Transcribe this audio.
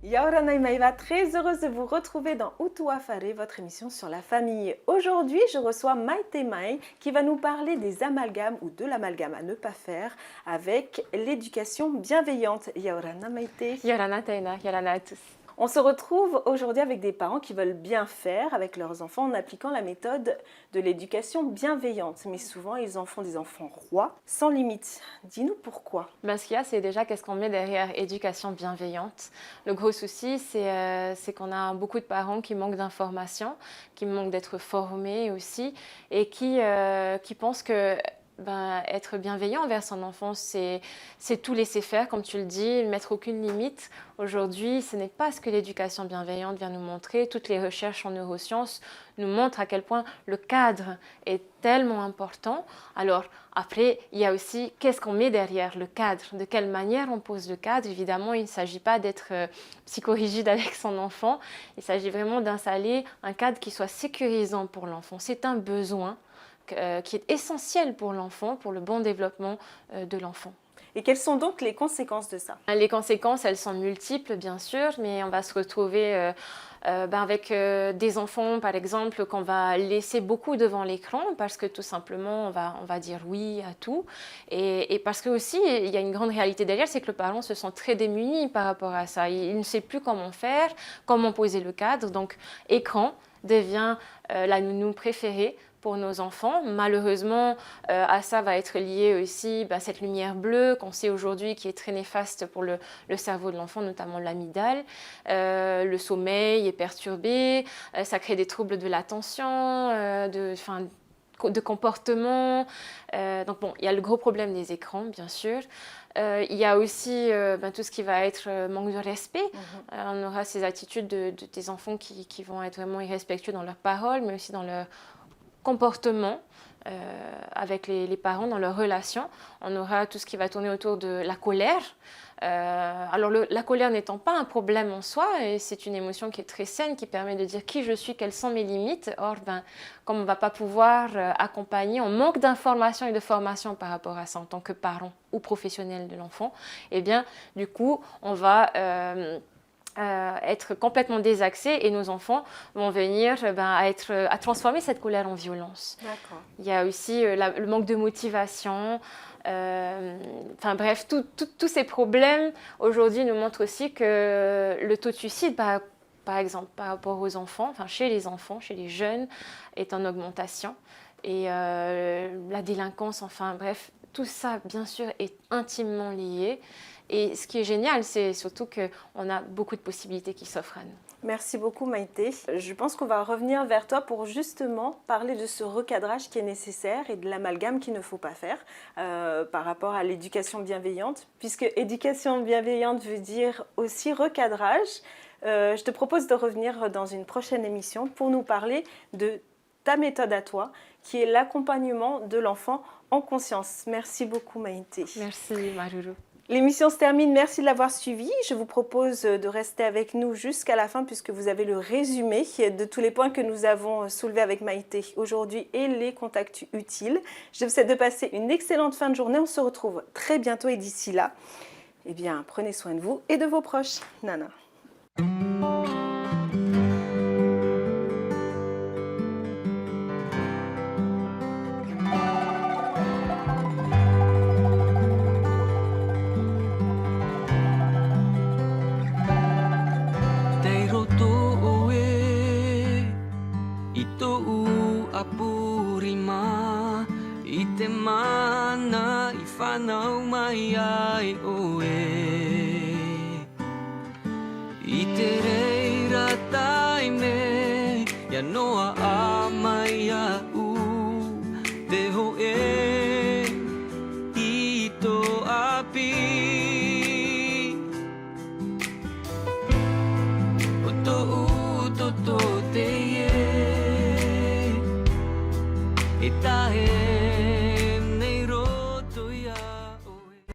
Yaorana Maïva, très heureuse de vous retrouver dans Utuafare, votre émission sur la famille. Aujourd'hui, je reçois Maite Mai qui va nous parler des amalgames ou de l'amalgame à ne pas faire avec l'éducation bienveillante. Yaorana Maite. Yorana Taina, Yorana à tous. On se retrouve aujourd'hui avec des parents qui veulent bien faire avec leurs enfants en appliquant la méthode de l'éducation bienveillante. Mais souvent, ils en font des enfants rois, sans limite. Dis-nous pourquoi. Ce qu'il y a, c'est déjà qu'est-ce qu'on met derrière éducation bienveillante. Le gros souci, c'est qu'on a beaucoup de parents qui manquent d'informations, qui manquent d'être formés aussi, et qui pensent que être bienveillant envers son enfant, c'est tout laisser faire, comme tu le dis, mettre aucune limite. Aujourd'hui, ce n'est pas ce que l'éducation bienveillante vient nous montrer. Toutes les recherches en neurosciences nous montrent à quel point le cadre est tellement important. Alors après, il y a aussi qu'est-ce qu'on met derrière le cadre, de quelle manière on pose le cadre. Évidemment, il ne s'agit pas d'être psychorigide avec son enfant. Il s'agit vraiment d'installer un cadre qui soit sécurisant pour l'enfant. C'est un besoin qui est essentiel pour l'enfant, pour le bon développement de l'enfant. Et quelles sont donc les conséquences de ça? Les conséquences, elles sont multiples, bien sûr, mais on va se retrouver avec des enfants, par exemple, qu'on va laisser beaucoup devant l'écran parce que tout simplement, on va dire oui à tout. Et parce que aussi, il y a une grande réalité derrière, c'est que le parent se sent très démuni par rapport à ça. Il ne sait plus comment faire, comment poser le cadre. Donc, écran devient la nounou préférée pour nos enfants. Malheureusement, à ça va être lié aussi cette lumière bleue qu'on sait aujourd'hui qui est très néfaste pour le cerveau de l'enfant, notamment l'amygdale. Le sommeil est perturbé, ça crée des troubles de l'attention, de comportement. Donc bon, il y a le gros problème des écrans, bien sûr. Il y a aussi tout ce qui va être manque de respect. On aura ces attitudes des enfants qui vont être vraiment irrespectueux dans leurs paroles, mais aussi dans leur comportement avec les parents, dans leurs relations. On aura tout ce qui va tourner autour de la colère. Alors la colère n'étant pas un problème en soi, et c'est une émotion qui est très saine, qui permet de dire qui je suis, quelles sont mes limites. Or, comme on ne va pas pouvoir accompagner, on manque d'informations et de formation par rapport à ça en tant que parent ou professionnel de l'enfant, et bien du coup, on va être complètement désaxés et nos enfants vont venir à transformer cette colère en violence. D'accord. Il y a aussi le manque de motivation. Bref, tous ces problèmes aujourd'hui nous montrent aussi que le taux de suicide, par exemple, par rapport aux enfants, chez les enfants, chez les jeunes, est en augmentation. Et la délinquance, bref, tout ça, bien sûr, est intimement lié. Et ce qui est génial, c'est surtout qu'on a beaucoup de possibilités qui s'offrent à nous. Merci beaucoup Maïté. Je pense qu'on va revenir vers toi pour justement parler de ce recadrage qui est nécessaire et de l'amalgame qu'il ne faut pas faire par rapport à l'éducation bienveillante, puisque éducation bienveillante veut dire aussi recadrage. Je te propose de revenir dans une prochaine émission pour nous parler de ta méthode à toi, qui est l'accompagnement de l'enfant en conscience. Merci beaucoup Maïté. Merci Maruru. L'émission se termine, merci de l'avoir suivi. Je vous propose de rester avec nous jusqu'à la fin puisque vous avez le résumé de tous les points que nous avons soulevés avec Maïté aujourd'hui et les contacts utiles. Je vous souhaite de passer une excellente fin de journée. On se retrouve très bientôt et d'ici là, prenez soin de vous et de vos proches. Nana. Mana i whanau mai ai oe I te reira taime Ia noa a mai a u Te ho e I tō api O tō u tō tō te e E tahe